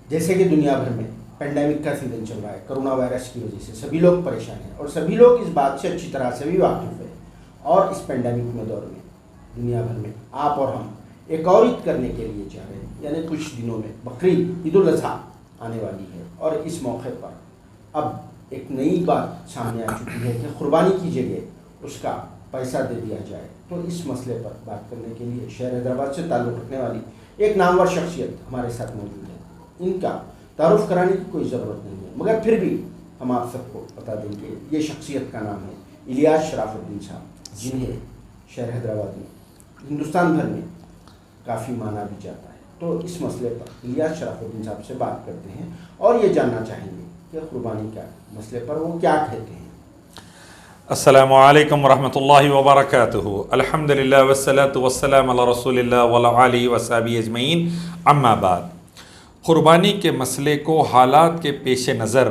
जैसे कि दुनिया भर में पेंडेमिक का सीजन चल रहा है, कोरोना वायरस की वजह से सभी लोग परेशान हैं और सभी लोग इस बात से अच्छी तरह से भी वाकिफ़ है। और इस पेंडेमिक में दौर में दुनिया भर में आप और हम एक और ईद करने के लिए जा रहे हैं, यानी कुछ दिनों में बकरीद ईद उल अज़हा आने वाली है। और इस मौके पर अब एक नई बात सामने आ चुकी है कि कुर्बानी की जगह उसका पैसा दे दिया जाए। तो इस मसले पर बात करने के लिए शहर हैदराबाद से ताल्लुक़ रखने वाली एक नामवर शख्सियत हमारे साथ मौजूद है। इनका तारुफ कराने की कोई ज़रूरत नहीं है, मगर फिर भी हम आप सबको बता देंगे ये शख्सियत का नाम है इलियास शराफुद्दीन साहब, जिन्हें शहर हैदराबाद में हिंदुस्तान भर में काफ़ी माना भी जाता है। तो इस मसले पर इलियास शराफुद्दीन साहब से बात करते हैं और ये जानना चाहेंगे कि कुर्बानी का मसले पर वो क्या कहते हैं। अस्सलामु अलैकुम वरहमतुल्लाहि वबरकातुहू। अल्हम्दुलिल्लाह वस्सलातु वस्सलामु अला रसूलिल्लाह व अला आलिहि व सहबिहि अजमईन, अम्मा बाद। कुर्बानी के मसले को हालात के पेश नज़र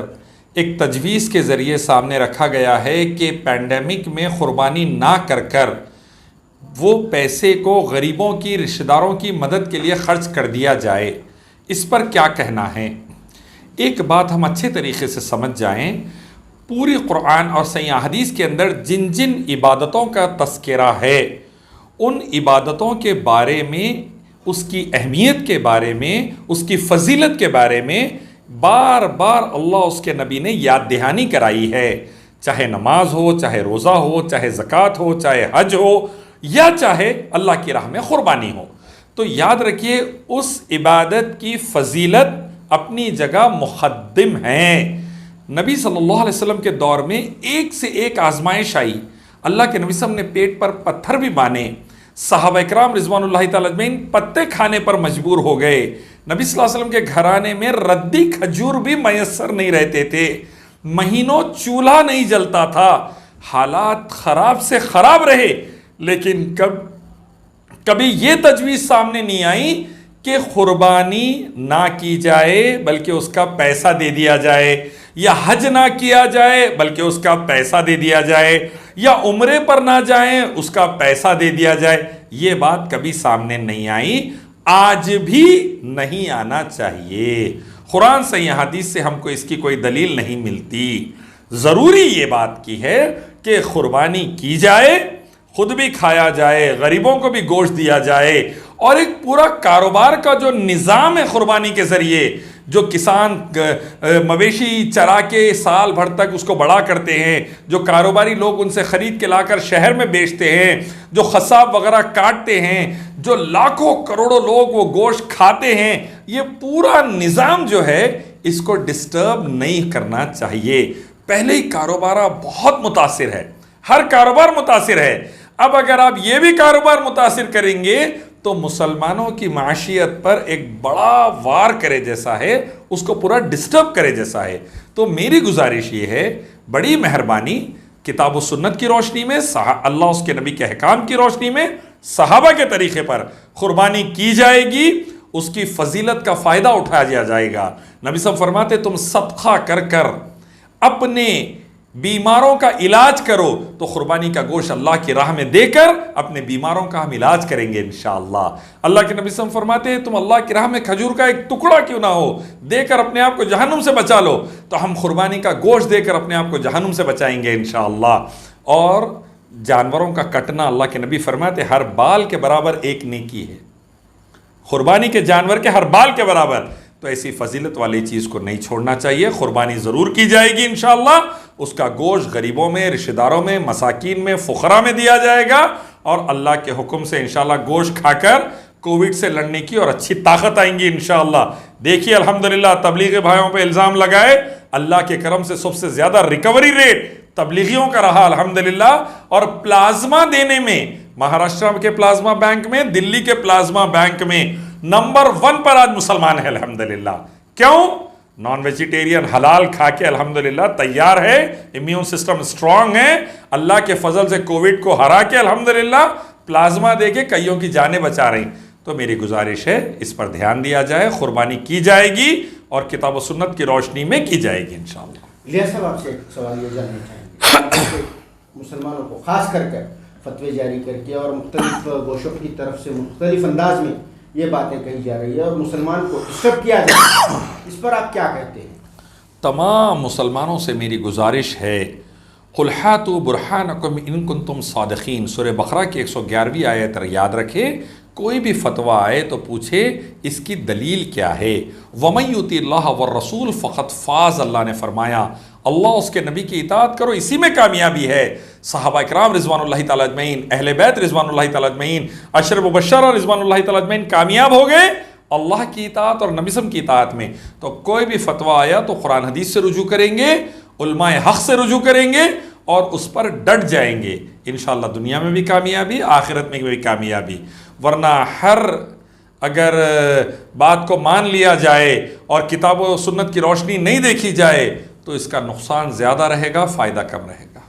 एक तजवीज़ के ज़रिए सामने रखा गया है कि पैंडेमिक में कुर्बानी ना कर कर वो पैसे को गरीबों की, रिश्तेदारों की मदद के लिए ख़र्च कर दिया जाए। इस पर क्या कहना है? एक बात हम अच्छे तरीक़े से समझ जाएं, पूरी कुरान और सही हदीस के अंदर जिन जिन इबादतों का तस्करा है, उन इबादतों के बारे में, उसकी अहमियत के बारे में, उसकी फजीलत के बारे में बार बार अल्लाह उसके नबी ने याद दहानी कराई है। चाहे नमाज हो, चाहे रोज़ा हो, चाहे ज़कात हो, चाहे हज हो, या चाहे अल्लाह की राह में क़ुरबानी हो। तो याद रखिए, उस इबादत की फजीलत अपनी जगह मुक़द्दम है। नबी सल्लल्लाहु अलैहि वसल्लम के दौर में एक से एक आजमाइश आई। अल्लाह के नबी सल्लल्लाहु अलैहि वसल्लम ने पेट पर पत्थर भी बांधे, सहाबा इकराम रिज़वानुल्लाहि तआला अजमईन पत्ते खाने पर मजबूर हो गए। नबी सल्लल्लाहु अलैहि वसल्लम के घराने में रद्दी खजूर भी मैसर नहीं रहते थे, महीनों चूल्हा नहीं जलता था, हालात ख़राब से ख़राब रहे। लेकिन कभी ये तजवीज़ सामने नहीं आई कि कुर्बानी ना की जाए बल्कि उसका पैसा दे दिया जाए, या हज ना किया जाए बल्कि उसका पैसा दे दिया जाए, या उम्रे पर ना जाए उसका पैसा दे दिया जाए। ये बात कभी सामने नहीं आई, आज भी नहीं आना चाहिए। कुरान सही हदीस से हमको इसकी कोई दलील नहीं मिलती। ज़रूरी ये बात की है कि कुर्बानी की जाए, खुद भी खाया जाए, गरीबों को भी गोश्त दिया जाए, और एक पूरा कारोबार का जो निज़ाम है कुर्बानी के ज़रिए, जो किसान मवेशी चरा के साल भर तक उसको बड़ा करते हैं, जो कारोबारी लोग उनसे ख़रीद के लाकर शहर में बेचते हैं, जो खसाब वगैरह काटते हैं, जो लाखों करोड़ों लोग वो गोश्त खाते हैं, ये पूरा निज़ाम जो है इसको डिस्टर्ब नहीं करना चाहिए। पहले ही कारोबार बहुत मुतासिर है, हर कारोबार मुतासिर है। अब अगर आप ये भी कारोबार मुतासिर करेंगे तो मुसलमानों की माशियत पर एक बड़ा वार करे जैसा है, उसको पूरा डिस्टर्ब करे जैसा है। तो मेरी गुजारिश ये है, बड़ी मेहरबानी, किताब व सुन्नत की रोशनी में, अल्लाह उसके नबी के अहकाम की रोशनी में, सहाबा के तरीक़े पर कुर्बानी की जाएगी, उसकी फजीलत का फ़ायदा उठाया जाएगा। नबी सब फरमाते, तुम सदका कर कर अपने बीमारों का इलाज करो तो कुर्बानी का गोश्त अल्लाह की राह में देकर अपने बीमारों का हम इलाज करेंगे इंशाअल्लाह। अल्लाह के नबी सल्लल्लाहु अलैहि वसल्लम फरमाते हैं, तुम अल्लाह की राह में खजूर का एक टुकड़ा क्यों ना हो, देकर अपने आप को जहन्नुम से बचा लो, तो हम कुर्बानी का गोश्त देकर अपने आप को जहन्नुम से बचाएंगे इंशाअल्लाह। और जानवरों का कटना, अल्लाह के नबी फरमाते, हर बाल के बराबर एक नेकी है, कुर्बानी के जानवर के हर बाल के बराबर। तो ऐसी फजीलत वाली चीज़ को नहीं छोड़ना चाहिए। कुर्बानी ज़रूर की जाएगी इंशाअल्लाह, उसका गोश्त गरीबों में, रिश्तेदारों में, मसाकीन में, फ़ुक़रा में दिया जाएगा, और अल्लाह के हुक्म से इंशाअल्लाह गोश्त खाकर कोविड से लड़ने की और अच्छी ताकत आएंगी इंशाअल्लाह। देखिए अल्हम्दुलिल्लाह, तबलीगी भाइयों पे इल्ज़ाम लगाए, अल्लाह के करम से सबसे ज़्यादा रिकवरी रेट तबलीगियों का रहा अल्हम्दुलिल्लाह। और प्लाज्मा देने में महाराष्ट्र के प्लाज्मा बैंक में, दिल्ली के प्लाज्मा बैंक में नंबर 1 पर आज मुसलमान है अल्हम्दुलिल्लाह। क्यों? नॉन वेजिटेरियन हलाल खा के अल्हम्दुलिल्लाह तैयार है, इम्यून सिस्टम स्ट्रांग है, अल्लाह के फजल से कोविड को हरा के अल्हम्दुलिल्लाह प्लाज्मा दे के कईयों की जानें बचा रही। तो मेरी गुजारिश है, इस पर ध्यान दिया जाए, कुर्बानी की जाएगी और किताब व सुन्नत की रोशनी में की जाएगी इंशाअल्लाह। इलियास साहब, आपसे एक सवाल ये जानना चाहेंगे, मुसलमानों को खास करके फतवे जारी करके और मुख्तलिफ गोशों की तरफ से मुख्तलिफ अंदाज में ये बातें कही जा रही है और मुसलमान को डिस्टर्ब किया जा रहा है, इस इस पर आप क्या कहते हैं? तमाम मुसलमानों से मेरी गुजारिश है, कुल हातू बुरहानकुम इन कुंतुम सादिकीन, सूरह बकरा की 111वीं आयत याद रखें। कोई भी फतवा आए तो पूछे इसकी दलील क्या है। वमन युतिल्लाह व रसूल फ़क़त फ़ाज़, अल्लाह ने फरमाया अल्लाह उसके नबी की इताअत करो, इसी में कामयाबी है। सहाबा इकराम रिज़वानुल्लाहि तआला अजमईन, अहले बैत रिज़वानुल्लाहि तआला अजमईन, अशर मुबश्शरा रिज़वानुल्लाहि तआला अजमईन कामयाब हो गए अल्लाह की इताअत और नबी सम की इताअत में। तो कोई भी फतवा आया तो कुरान हदीस से रुजू करेंगे, उलमाए हक़ से रुजू करेंगे और उस पर डट जाएंगे। इंशाअल्लाह दुनिया में भी कामयाबी, आखिरत में भी कामयाबी। वरना हर अगर बात को मान लिया जाए और किताब व सुन्नत की रोशनी नहीं देखी जाए तो इसका नुकसान ज़्यादा रहेगा, फ़ायदा कम रहेगा।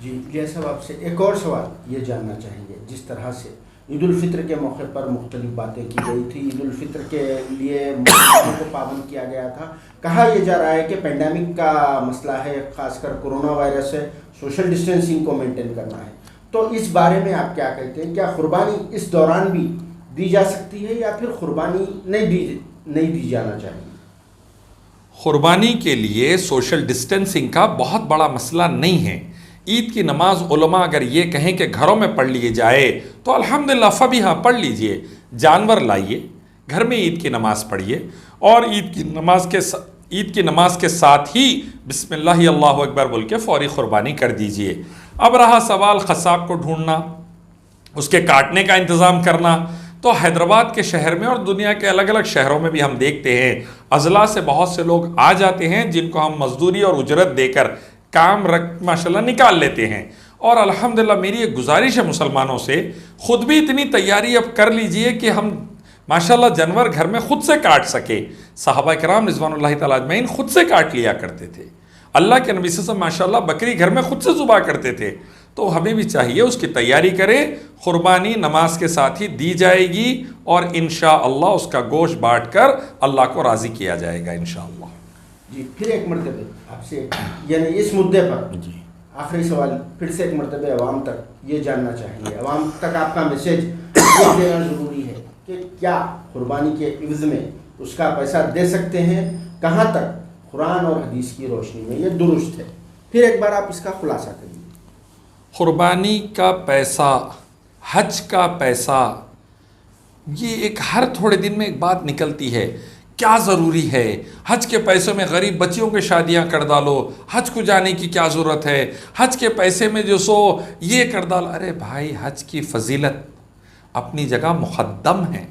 जी लिया साहब, आपसे एक और सवाल ये जानना चाहेंगे, जिस तरह से ईद उल फित्र के मौके पर मुख्तलिफ बातें की गई थी, ईद उल फित्र के लिए मुसलमानों को पाबंद किया गया था, कहा यह जा रहा है कि पेंडेमिक का मसला है, खासकर कोरोना वायरस है, सोशल डिस्टेंसिंग को मेंटेन करना है, तो इस बारे में आप क्या कहते हैं? क्या कुर्बानी इस दौरान भी दी जा सकती है या फिर कुर्बानी नहीं दी जाना चाहिए? कुर्बानी के लिए सोशल डिस्टेंसिंग का बहुत बड़ा मसला नहीं है। ईद की नमाज उलमा अगर ये कहें कि घरों में पढ़ लिए जाए तो अल्हम्दुलिल्लाह फ़बिहा, पढ़ लीजिए, जानवर लाइए, घर में ईद की नमाज़ पढ़िए और ईद की नमाज के साथ ही बिस्मिल्लाह अल्लाहु अकबर बोल के फ़ौरी क़ुरबानी कर दीजिए। अब रहा सवाल क़साब को ढूंढना, उसके काटने का इंतज़ाम करना, तो हैदराबाद के शहर में और दुनिया के अलग अलग शहरों में भी हम देखते हैं अज़ला से बहुत से लोग आ जाते हैं जिनको हम मजदूरी और उजरत देकर काम माशाल्लाह निकाल लेते हैं। और अल्हम्दुलिल्लाह मेरी एक गुजारिश है मुसलमानों से, ख़ुद भी इतनी तैयारी अब कर लीजिए कि हम माशाल्लाह जानवर घर में ख़ुद से काट सके। सहाबा किराम रिज़वानुल्लाहि तआला अजमईन ख़ुद से काट लिया करते थे। अल्लाह के नबी सल्लल्लाहु अलैहि वसल्लम माशाल्लाह बकरी घर में ख़ुद से ज़ुबा करते थे। तो हमें भी चाहिए उसकी तैयारी करें। क़ुरबानी नमाज के साथ ही दी जाएगी और इंशाअल्लाह उसका गोश्त बांट कर अल्लाह को राज़ी किया जाएगा इंशाअल्लाह। जी फिर एक मरतबे आपसे यानी इस मुद्दे पर जी आखिरी सवाल फिर से एक मरतबे अवाम तक ये जानना चाहेंगे, अवाम तक आपका मैसेज ये देना ज़रूरी है कि क्या कुर्बानी के इवज़ में उसका पैसा दे सकते हैं, कहाँ तक कुरान और हदीस की रोशनी में ये दुरुस्त है? फिर एक बार आप इसका खुलासा करिए। कुर्बानी का पैसा, हज का पैसा, ये एक हर थोड़े दिन में एक बात निकलती है, क्या ज़रूरी है हज के पैसों में गरीब बच्चियों की शादियां कर डालो, हज को जाने की क्या ज़रूरत है, हज के पैसे में जो सो ये कर डालो। अरे भाई, हज की फजीलत अपनी जगह मुक़द्दम है।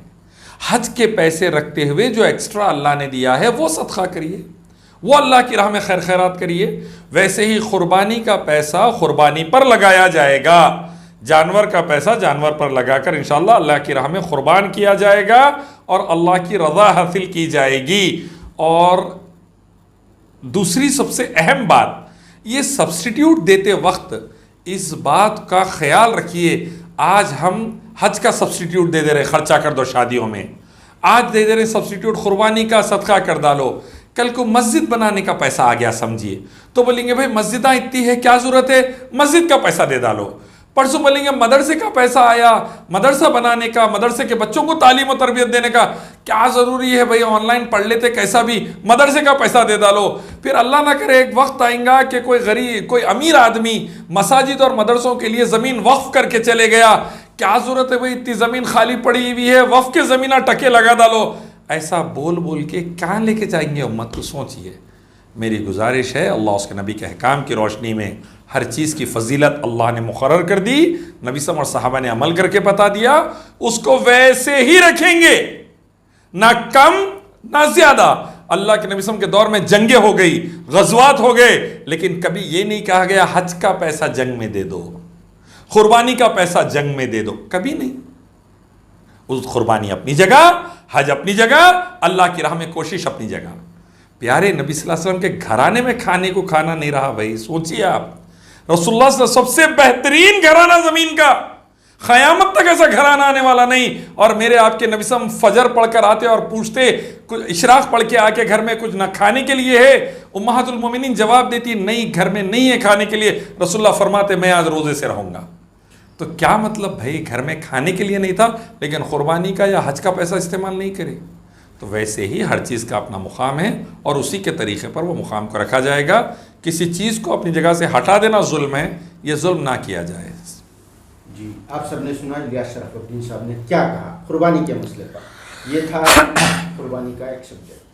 हज के पैसे रखते हुए जो एक्स्ट्रा अल्लाह ने दिया है वो सदका करिए, वो अल्लाह की राह में खैर खैरात करिए। वैसे ही कुर्बानी का पैसा कुर्बानी पर लगाया जाएगा, जानवर का पैसा जानवर पर लगाकर इंशाअल्लाह अल्लाह की राह में कुर्बान किया जाएगा और अल्लाह की रज़ा हासिल की जाएगी। और दूसरी सबसे अहम बात, ये सब्स्टिट्यूट देते वक्त इस बात का ख्याल रखिए, आज हम हज का सब्स्टिट्यूट दे रहे, खर्चा कर दो शादियों में, आज दे रहे सब्स्टिट्यूट कुर्बानी का, सदका कर डालो, कल को मस्जिद बनाने का पैसा आ गया समझिए तो बोलेंगे भाई मस्जिदां इतनी है, क्या ज़रूरत है, मस्जिद का पैसा दे डालो। परसों बोलेंगे मदरसे का पैसा आया, मदरसा बनाने का, मदरसे के बच्चों को तालीम और तरबियत देने का, क्या ज़रूरी है भाई, ऑनलाइन पढ़ लेते कैसा भी, मदरसे का पैसा दे डालो। फिर अल्लाह ना करे एक वक्त आएगा कि कोई गरीब, कोई अमीर आदमी मसाजिद और मदरसों के लिए ज़मीन वक्फ करके चले गया, क्या ज़रूरत है भाई, इतनी ज़मीन खाली पड़ी हुई है, वक्फ के ज़मीन टके लगा डालो। ऐसा बोल बोल के कहाँ लेके जाएंगे उम्मत को, सोचिए। मेरी गुजारिश है, अल्लाह उसके नबी के अहकाम की रोशनी में हर चीज़ की फजीलत अल्लाह ने मुकर्रर कर दी, नबी सल्लल्लाहु अलैहि वसल्लम और सहाबा ने अमल करके बता दिया, उसको वैसे ही रखेंगे, ना कम ना ज़्यादा। अल्लाह के नबी सल्लल्लाहु अलैहि वसल्लम के दौर में जंगे हो गई, गज़वात हो गए, लेकिन कभी ये नहीं कहा गया हज का पैसा जंग में दे दो, कुर्बानी का पैसा जंग में दे दो, कभी नहीं। उस कुर्बानी अपनी जगह, हज अपनी जगह, अल्लाह की राह में कोशिश अपनी जगह। प्यारे नबी सल्लल्लाहु अलैहि वसल्लम के घराने में खाने को खाना नहीं रहा भाई, सोचिए आप, रसूलुल्लाह सबसे बेहतरीन घराना ज़मीन का, क़यामत तक ऐसा घराना आने वाला नहीं। और मेरे आपके नबी सल्लल्लाहु अलैहि वसल्लम फजर पढ़कर आते और पूछते, कुछ इशराक पढ़ के आके घर में कुछ ना खाने के लिए है, उम्महातुल मोमिनीन जवाब देती नहीं, घर में नहीं है खाने के लिए। रसूलुल्लाह फरमाते मैं आज रोज़े से रहूँगा। तो क्या मतलब भाई, घर में खाने के लिए नहीं था लेकिन कुर्बानी का या हज का पैसा इस्तेमाल नहीं करे। तो वैसे ही हर चीज़ का अपना मुकाम है और उसी के तरीक़े पर वो मुकाम को रखा जाएगा। किसी चीज़ को अपनी जगह से हटा देना जुल्म है, ये जुल्म ना किया जाए। जी, आप सबने सुना इलियास शराफुद्दीन साहब ने क्या कहा कुर्बानी के मसले पर। ये था कुर्बानी का एक subject.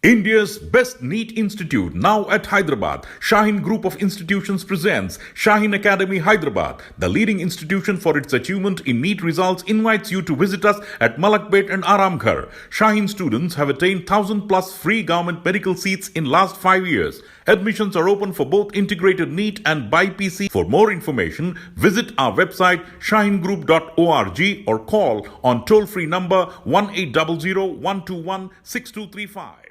India's best NEET institute now at Hyderabad. Shaheen Group of Institutions presents Shaheen Academy Hyderabad. The leading institution for its achievement in NEET results invites you to visit us at Malakpet and Aramghar. Shaheen students have attained 1,000 plus free government medical seats in last 5 years. Admissions are open for both integrated NEET and BIPC. For more information, visit our website shaheengroup.org or call on toll-free number 1800 121 6235.